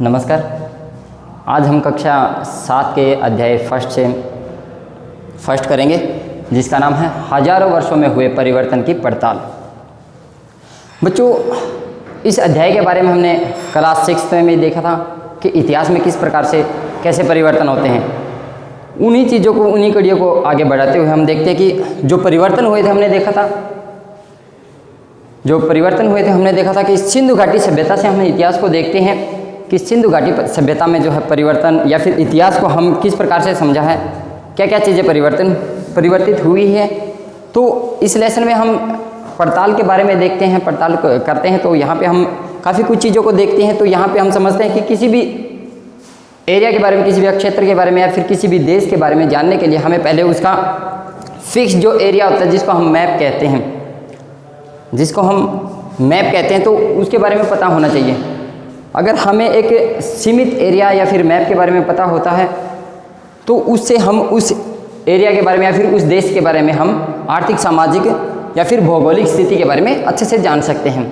नमस्कार। आज हम कक्षा 7 के अध्याय फर्स्ट करेंगे, जिसका नाम है हजारों वर्षों में हुए परिवर्तन की पड़ताल। बच्चों, इस अध्याय के बारे में हमने क्लास 6 में देखा था कि इतिहास में किस प्रकार से कैसे परिवर्तन होते हैं। उन्हीं चीज़ों को, उन्हीं कड़ियों को आगे बढ़ाते हुए हम देखते हैं कि जो परिवर्तन हुए थे हमने देखा था कि सिंधु घाटी सभ्यता से हम इतिहास को देखते हैं कि सिंधु घाटी सभ्यता में जो है परिवर्तन या फिर इतिहास को हम किस प्रकार से समझा है, क्या क्या चीज़ें परिवर्तित हुई है। तो इस लेसन में हम पड़ताल के बारे में देखते हैं, पड़ताल करते हैं। तो यहाँ पे हम काफ़ी कुछ चीज़ों को देखते हैं। तो यहाँ पे हम समझते हैं कि किसी भी एरिया के बारे में, किसी भी क्षेत्र के बारे में या फिर किसी भी देश के बारे में जानने के लिए हमें पहले उसका फिक्स जो एरिया होता है, जिसको हम मैप कहते हैं, तो उसके बारे में पता होना चाहिए। अगर हमें एक सीमित एरिया या फिर मैप के बारे में पता होता है तो उससे हम उस एरिया के बारे में या फिर उस देश के बारे में हम आर्थिक, सामाजिक या फिर भौगोलिक स्थिति के बारे में अच्छे से जान सकते हैं।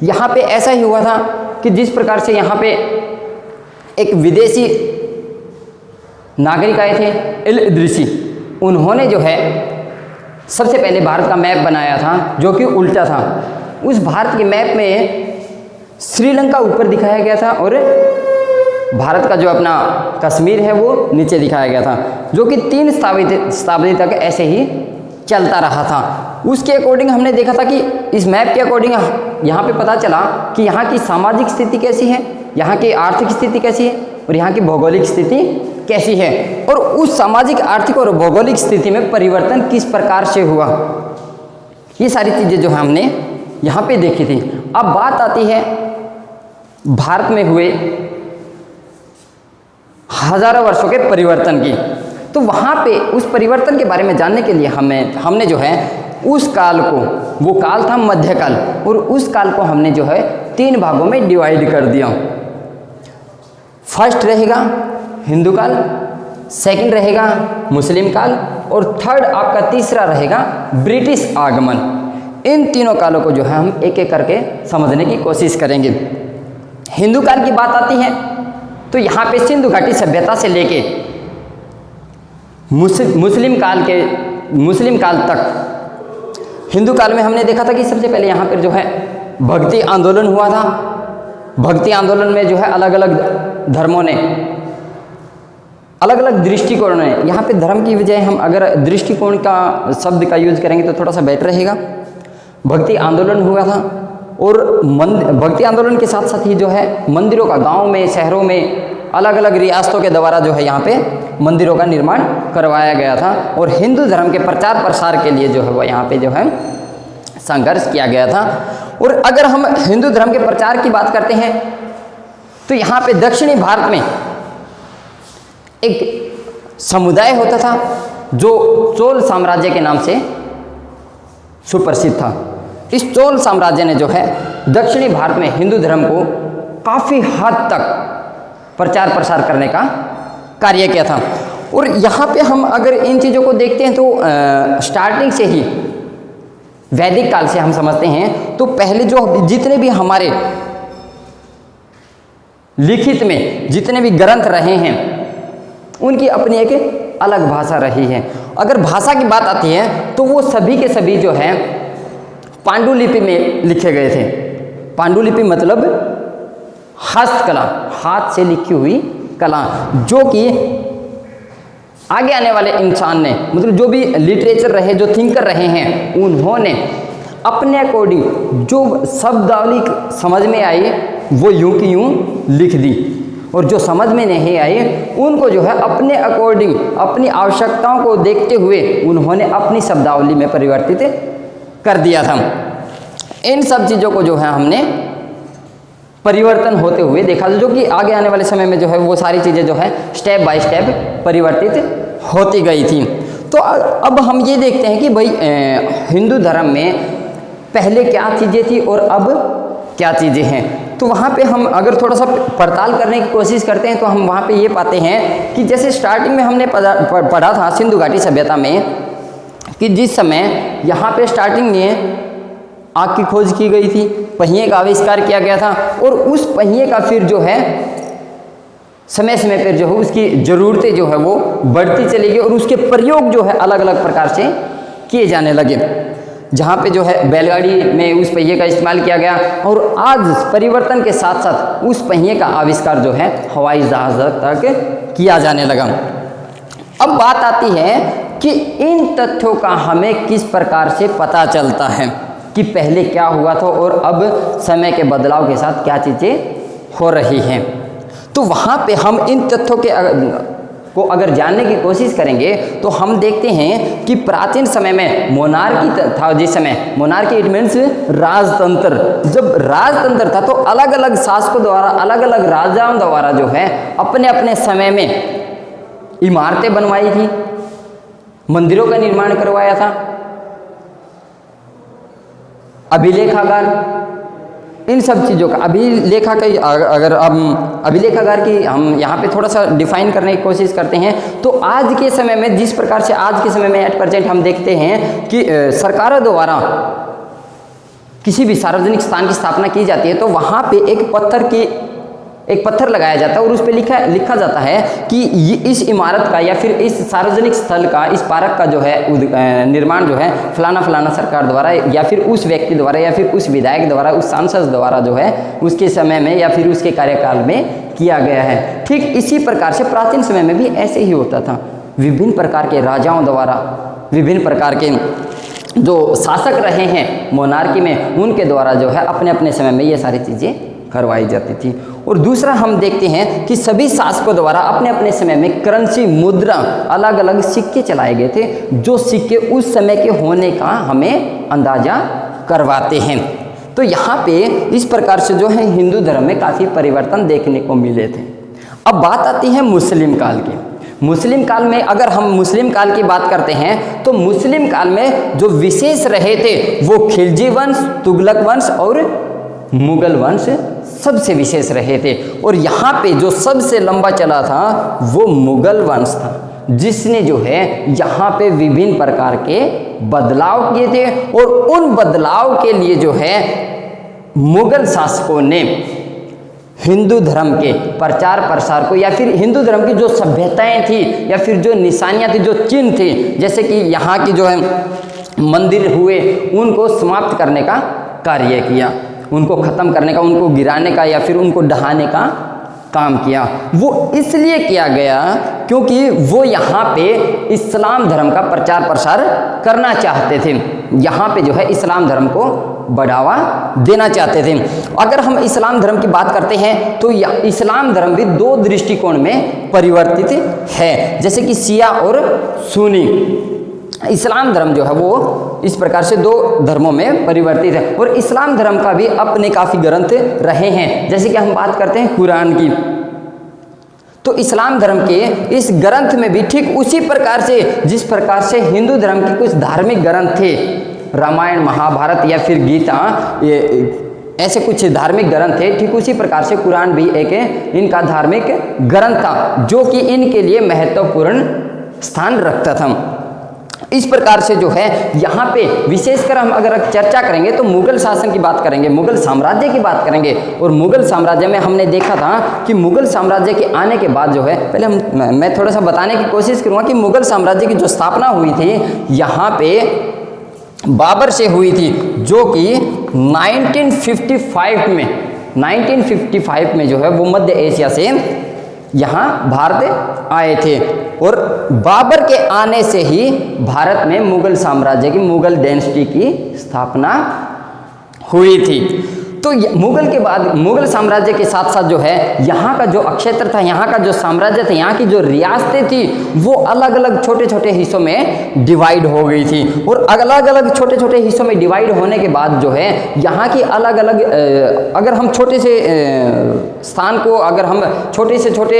यहाँ पे ऐसा ही हुआ था कि जिस प्रकार से यहाँ पे एक विदेशी नागरिक आए थे, एल इद्रिसी, उन्होंने जो है सबसे पहले भारत का मैप बनाया था, जो कि उल्टा था। उस भारत के मैप में श्रीलंका ऊपर दिखाया गया था और भारत का जो अपना कश्मीर है वो नीचे दिखाया गया था, जो कि 3 शताब्दी तक ऐसे ही चलता रहा था। उसके अकॉर्डिंग हमने देखा था कि इस मैप के अकॉर्डिंग यहाँ पे पता चला कि यहाँ की सामाजिक स्थिति कैसी है, यहाँ की आर्थिक स्थिति कैसी है और यहाँ की भौगोलिक स्थिति कैसी है, और उस सामाजिक, आर्थिक और भौगोलिक स्थिति में परिवर्तन किस प्रकार से हुआ। ये सारी चीज़ें जो हमने यहाँ पे देखी थी। अब बात आती है भारत में हुए हजारों वर्षों के परिवर्तन की। तो वहाँ पे उस परिवर्तन के बारे में जानने के लिए हमने जो है उस काल को, वो काल था मध्यकाल, और उस काल को हमने जो है 3 भागों में डिवाइड कर दिया। फर्स्ट रहेगा हिंदू काल, सेकंड रहेगा मुस्लिम काल और थर्ड आपका तीसरा रहेगा ब्रिटिश आगमन। इन तीनों कालों को जो है हम एक एक करके समझने की कोशिश करेंगे। हिंदू काल की बात आती है तो यहाँ पे सिंधु घाटी सभ्यता से लेके मुस्लिम काल तक, हिंदू काल में हमने देखा था कि सबसे पहले यहाँ पर जो है भक्ति आंदोलन हुआ था। भक्ति आंदोलन में जो है अलग अलग धर्मों ने, अलग अलग दृष्टिकोण ने, यहाँ पे धर्म की बजाय हम अगर दृष्टिकोण का शब्द का यूज करेंगे तो थोड़ा सा बेटर रहेगा। भक्ति आंदोलन हुआ था और भक्ति आंदोलन के साथ साथ ही जो है मंदिरों का, गांव में, शहरों में, अलग अलग रियासतों के द्वारा जो है यहाँ पे मंदिरों का निर्माण करवाया गया था और हिंदू धर्म के प्रचार प्रसार के लिए जो है वो यहाँ पे जो है संघर्ष किया गया था। और अगर हम हिंदू धर्म के प्रचार की बात करते हैं तो यहाँ पे दक्षिणी भारत में एक समुदाय होता था जो चोल साम्राज्य के नाम से सुप्रसिद्ध था। इस चोल साम्राज्य ने जो है दक्षिणी भारत में हिंदू धर्म को काफ़ी हद तक प्रचार प्रसार करने का कार्य किया था। और यहाँ पे हम अगर इन चीज़ों को देखते हैं तो स्टार्टिंग से ही वैदिक काल से हम समझते हैं तो पहले जो जितने भी हमारे लिखित में जितने भी ग्रंथ रहे हैं उनकी अपनी एक अलग भाषा रही है। अगर भाषा की बात आती है तो वो सभी के सभी जो है पांडुलिपि में लिखे गए थे। पांडुलिपि मतलब हस्तकला, हाथ से लिखी हुई कला, जो कि आगे आने वाले इंसान ने, मतलब जो भी लिटरेचर रहे, जो थिंकर रहे हैं, उन्होंने अपने अकॉर्डिंग जो शब्दावली समझ में आई वो यूं की यूं लिख दी, और जो समझ में नहीं आई उनको जो है अपने अकॉर्डिंग, अपनी आवश्यकताओं को देखते हुए उन्होंने अपनी शब्दावली में परिवर्तित कर दिया था। इन सब चीज़ों को जो है हमने परिवर्तन होते हुए देखा, जो कि आगे आने वाले समय में जो है वो सारी चीज़ें जो है स्टेप बाय स्टेप परिवर्तित होती गई थी। तो अब हम ये देखते हैं कि भाई हिंदू धर्म में पहले क्या चीज़ें थी और अब क्या चीज़ें हैं। तो वहाँ पे हम अगर थोड़ा सा पड़ताल करने की कोशिश करते हैं तो हम वहाँ पे ये पाते हैं कि जैसे स्टार्टिंग में हमने पढ़ा था सिंधु घाटी सभ्यता में कि जिस समय यहाँ पे स्टार्टिंग में आग की खोज की गई थी, पहिए का आविष्कार किया गया था, और उस पहिए का फिर जो है समय समय पर जो है उसकी ज़रूरतें जो है वो बढ़ती चली गई और उसके प्रयोग जो है अलग अलग प्रकार से किए जाने लगे। जहाँ पे जो है बैलगाड़ी में उस पहिए का इस्तेमाल किया गया और आज परिवर्तन के साथ साथ उस पहिए का आविष्कार जो है हवाई जहाज़ तक किया जाने लगा। अब बात आती है कि इन तथ्यों का हमें किस प्रकार से पता चलता है कि पहले क्या हुआ था और अब समय के बदलाव के साथ क्या चीज़ें हो रही हैं। तो वहाँ पे हम इन तथ्यों को अगर जानने की कोशिश करेंगे तो हम देखते हैं कि प्राचीन समय में मोनार्की था। जिस समय मोनार्की इट मीन्स राजतंत्र, जब राजतंत्र था तो अलग अलग शासकों द्वारा अलग अलग राजाओं द्वारा जो है अपने अपने समय में इमारतें बनवाई थी, मंदिरों का निर्माण करवाया था, अभिलेखागार, इन सब चीज़ों का अगर हम अभिलेखागार की हम यहाँ पे थोड़ा सा डिफाइन करने की कोशिश करते हैं तो आज के समय में जिस प्रकार से आज के समय में एट प्रेजेंट हम देखते हैं कि सरकारों द्वारा किसी भी सार्वजनिक स्थान की स्थापना की जाती है तो वहाँ पे एक पत्थर लगाया जाता है और उस पर लिखा जाता है कि इस इमारत का या फिर इस सार्वजनिक स्थल का, इस पार्क का जो है निर्माण जो है फलाना फलाना सरकार द्वारा या फिर उस व्यक्ति द्वारा या फिर उस विधायक द्वारा, उस सांसद द्वारा जो है उसके समय में या फिर उसके कार्यकाल में किया गया है। ठीक इसी प्रकार से प्राचीन समय में भी ऐसे ही होता था। विभिन्न प्रकार के राजाओं द्वारा, विभिन्न प्रकार के जो शासक रहे हैं मोनार्की में, उनके द्वारा जो है अपने अपने समय में ये सारी चीज़ें करवाई जाती थी। और दूसरा हम देखते हैं कि सभी शासकों द्वारा अपने अपने समय में करेंसी, मुद्रा, अलग अलग सिक्के चलाए गए थे जो सिक्के उस समय के होने का हमें अंदाजा करवाते हैं। तो यहाँ पे इस प्रकार से जो है हिंदू धर्म में काफ़ी परिवर्तन देखने को मिले थे। अब बात आती है मुस्लिम काल की। मुस्लिम काल में अगर हम मुस्लिम काल की बात करते हैं तो मुस्लिम काल में जो विशेष रहे थे वो खिलजी वंश, तुगलक वंश और मुगल वंश सबसे विशेष रहे थे। और यहाँ पे जो सबसे लंबा चला था वो मुगल वंश था, जिसने जो है यहाँ पे विभिन्न प्रकार के बदलाव किए थे। और उन बदलाव के लिए जो है मुगल शासकों ने हिंदू धर्म के प्रचार प्रसार को या फिर हिंदू धर्म की जो सभ्यताएं थी या फिर जो निशानियाँ थी, जो चिन्ह थे, जैसे कि यहाँ की जो है मंदिर हुए, उनको समाप्त करने का कार्य किया, उनको ख़त्म करने का, उनको गिराने का या फिर उनको ढहाने का काम किया। वो इसलिए किया गया क्योंकि वो यहाँ पे इस्लाम धर्म का प्रचार प्रसार करना चाहते थे। यहाँ पे जो है इस्लाम धर्म को बढ़ावा देना चाहते थे। अगर हम इस्लाम धर्म की बात करते हैं तो इस्लाम धर्म भी दो दृष्टिकोण में परिवर्तित है, जैसे कि शिया और सुन्नी। इस्लाम धर्म जो है वो इस प्रकार से दो धर्मों में परिवर्तित है। और इस्लाम धर्म का भी अपने काफ़ी ग्रंथ रहे हैं, जैसे कि हम बात करते हैं कुरान की, तो इस्लाम धर्म के इस ग्रंथ में भी ठीक उसी प्रकार से जिस प्रकार से हिंदू धर्म के कुछ धार्मिक ग्रंथ थे, रामायण, महाभारत या फिर गीता, ये ऐसे कुछ धार्मिक ग्रंथ थे, ठीक उसी प्रकार से कुरान भी एक इनका धार्मिक ग्रंथ था जो कि इनके लिए महत्वपूर्ण स्थान रखता था। इस प्रकार से जो है यहाँ पे विशेषकर हम अगर चर्चा करेंगे तो मुगल शासन की बात करेंगे, मुगल साम्राज्य की बात करेंगे। और मुगल साम्राज्य में हमने देखा था कि मुगल साम्राज्य के आने के बाद जो है, पहले मैं थोड़ा सा बताने की कोशिश करूँगा कि मुगल साम्राज्य की जो स्थापना हुई थी यहाँ पे बाबर से हुई थी, जो कि 1955 में जो है वो मध्य एशिया से यहाँ भारत आए थे। और बाबर के आने से ही भारत में मुगल साम्राज्य की, मुगल डायनेस्टी की स्थापना हुई थी। तो मुगल के बाद मुगल साम्राज्य के साथ साथ जो है यहाँ का जो क्षेत्र था, यहाँ का जो साम्राज्य था, यहाँ की जो रियासतें थी वो अलग अलग छोटे छोटे हिस्सों में डिवाइड हो गई थी। और अलग अलग छोटे छोटे हिस्सों में डिवाइड होने के बाद जो है यहाँ की अलग अलग, अगर हम छोटे से स्थान को, अगर हम छोटे से छोटे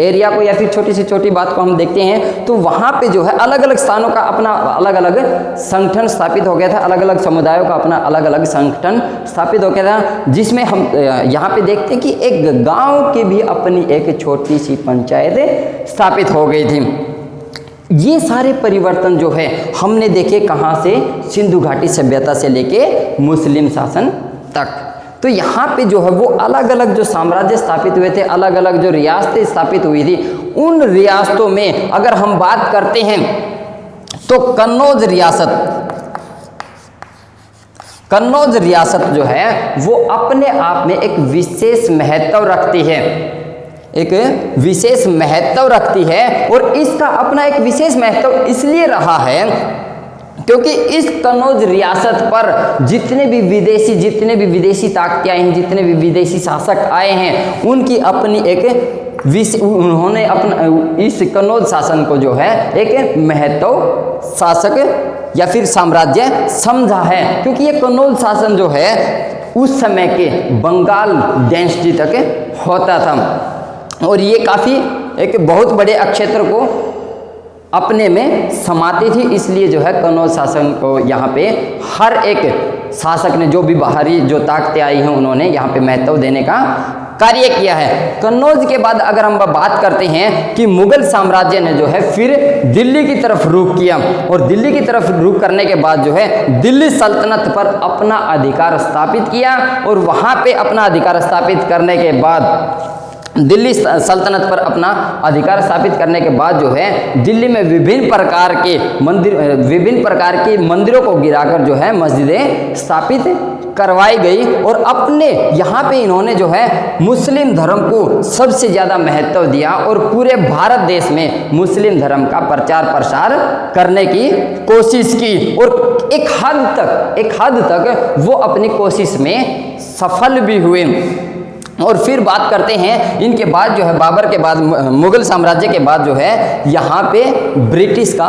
एरिया को या फिर छोटी से छोटी बात को हम देखते हैं तो वहाँ पे जो है अलग अलग स्थानों का अपना अलग अलग संगठन स्थापित हो गया था, अलग अलग समुदायों का अपना अलग अलग संगठन स्थापित हो गया था, जिसमें हम यहाँ पे देखते हैं कि एक गांव की भी अपनी एक छोटी सी पंचायत स्थापित हो गई थी। ये सारे परिवर्तन जो है हमने देखे कहाँ से, सिंधु घाटी सभ्यता से लेके मुस्लिम शासन तक। तो यहाँ पे जो है वो अलग अलग जो साम्राज्य स्थापित हुए थे, अलग अलग जो रियासतें स्थापित हुई थी, उन रियासतों में अगर हम बात करते हैं तो कन्नौज रियासत जो है वो अपने आप में एक विशेष महत्व रखती है, और इसका अपना एक विशेष महत्व इसलिए रहा है क्योंकि इस कन्नौज रियासत पर जितने भी विदेशी ताकतें आई हैं, जितने भी विदेशी शासक आए हैं, उनकी अपनी उन्होंने अपना इस कन्नौज शासन को जो है एक महत्व शासक या फिर साम्राज्य समझा है, क्योंकि ये कन्नौज शासन जो है उस समय के बंगाल डायनेस्टी तक होता था और ये काफ़ी एक बहुत बड़े क्षेत्र को अपने में समाती थी। इसलिए जो है कन्नौज शासन को यहाँ पे हर एक शासक ने, जो भी बाहरी जो ताकतें आई हैं, उन्होंने यहाँ पे महत्व देने का कार्य किया है। कन्नौज के बाद अगर हम बात करते हैं कि मुगल साम्राज्य ने जो है फिर दिल्ली की तरफ रुख किया, और दिल्ली की तरफ रुख करने के बाद जो है दिल्ली सल्तनत पर अपना अधिकार स्थापित किया, और वहाँ पे अपना अधिकार स्थापित करने के बाद दिल्ली सल्तनत पर अपना अधिकार स्थापित करने के बाद जो है दिल्ली में विभिन्न प्रकार के मंदिरों को गिराकर जो है मस्जिदें स्थापित करवाई गई, और अपने यहाँ पे इन्होंने जो है मुस्लिम धर्म को सबसे ज़्यादा महत्व दिया और पूरे भारत देश में मुस्लिम धर्म का प्रचार प्रसार करने की कोशिश की, और एक हद तक वो अपनी कोशिश में सफल भी हुए। और फिर बात करते हैं इनके बाद जो है बाबर के बाद, मुगल साम्राज्य के बाद जो है यहाँ पे ब्रिटिश का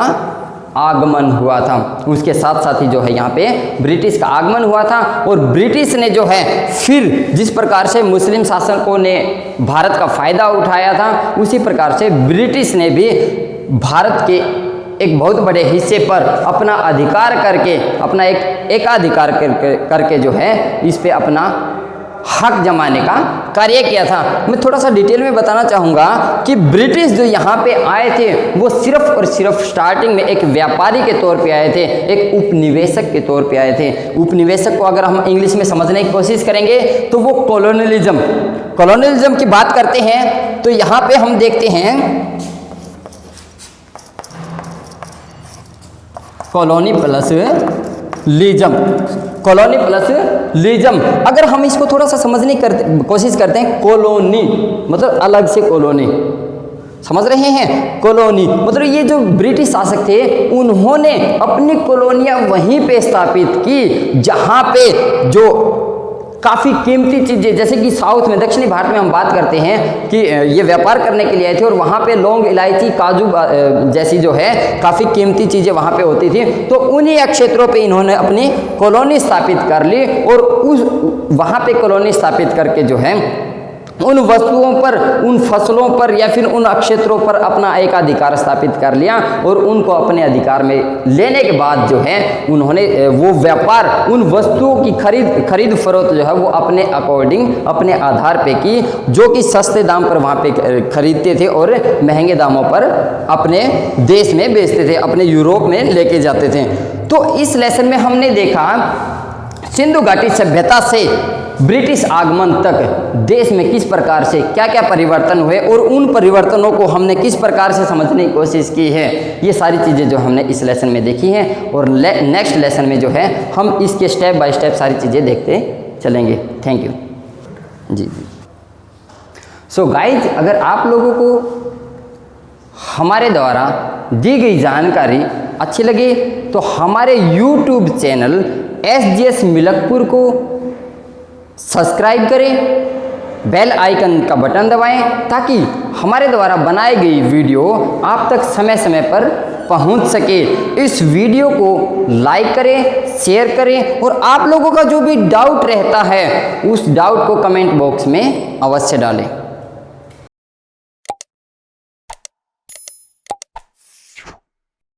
आगमन हुआ था। उसके साथ साथ ही जो है यहाँ पे ब्रिटिश का आगमन हुआ था, और ब्रिटिश ने जो है फिर जिस प्रकार से मुस्लिम शासकों ने भारत का फ़ायदा उठाया था, उसी प्रकार से ब्रिटिश ने भी भारत के एक बहुत बड़े हिस्से पर अपना अधिकार करके, अपना एक एकाधिकार करके जो है इस पे अपना हक जमाने का कार्य किया था। मैं थोड़ा सा डिटेल में बताना चाहूँगा कि ब्रिटिश जो यहाँ पे आए थे वो सिर्फ और सिर्फ स्टार्टिंग में एक व्यापारी के तौर पे आए थे, एक उपनिवेशक के तौर पे आए थे। उपनिवेशक को अगर हम इंग्लिश में समझने की कोशिश करेंगे तो वो कॉलोनियलिज्म की बात करते हैं। तो यहाँ पे हम देखते हैं कॉलोनी प्लस लीजम। अगर हम इसको थोड़ा सा समझने की कोशिश करते हैं, कॉलोनी मतलब अलग से कॉलोनी, समझ रहे हैं? कॉलोनी मतलब ये जो ब्रिटिश शासक थे उन्होंने अपनी कॉलोनियां वहीं पे स्थापित की जहां पे जो काफ़ी कीमती चीज़ें, जैसे कि साउथ में, दक्षिणी भारत में हम बात करते हैं कि ये व्यापार करने के लिए आए थे, और वहाँ पे लौंग, इलायची, काजू जैसी जो है काफ़ी कीमती चीज़ें वहाँ पे होती थी। तो उन्हीं क्षेत्रों पे इन्होंने अपनी कॉलोनी स्थापित कर ली, और वहाँ पे कॉलोनी स्थापित करके जो है उन वस्तुओं पर, उन फसलों पर या फिर उन क्षेत्रों पर अपना एक अधिकार स्थापित कर लिया, और उनको अपने अधिकार में लेने के बाद जो है उन्होंने वो व्यापार, उन वस्तुओं की खरीद फरोख्त जो है वो अपने अकॉर्डिंग, अपने आधार पे की, जो कि सस्ते दाम पर वहाँ पे खरीदते थे और महंगे दामों पर अपने देश में बेचते थे, अपने यूरोप में लेके जाते थे। तो इस लेसन में हमने देखा सिंधु घाटी सभ्यता से ब्रिटिश आगमन तक देश में किस प्रकार से क्या क्या परिवर्तन हुए, और उन परिवर्तनों को हमने किस प्रकार से समझने की कोशिश की है। ये सारी चीज़ें जो हमने इस लेसन में देखी हैं, और नेक्स्ट लेसन में जो है हम इसके स्टेप बाय स्टेप सारी चीज़ें देखते चलेंगे। Thank you ji. So guys, अगर आप लोगों को हमारे द्वारा दी गई जानकारी अच्छी लगी तो हमारे YouTube चैनल SGS मिलकपुर को सब्सक्राइब करें, बेल आइकन का बटन दबाएं, ताकि हमारे द्वारा बनाई गई वीडियो आप तक समय समय पर पहुंच सके। इस वीडियो को लाइक करें, शेयर करें, और आप लोगों का जो भी डाउट रहता है उस डाउट को कमेंट बॉक्स में अवश्य डालें।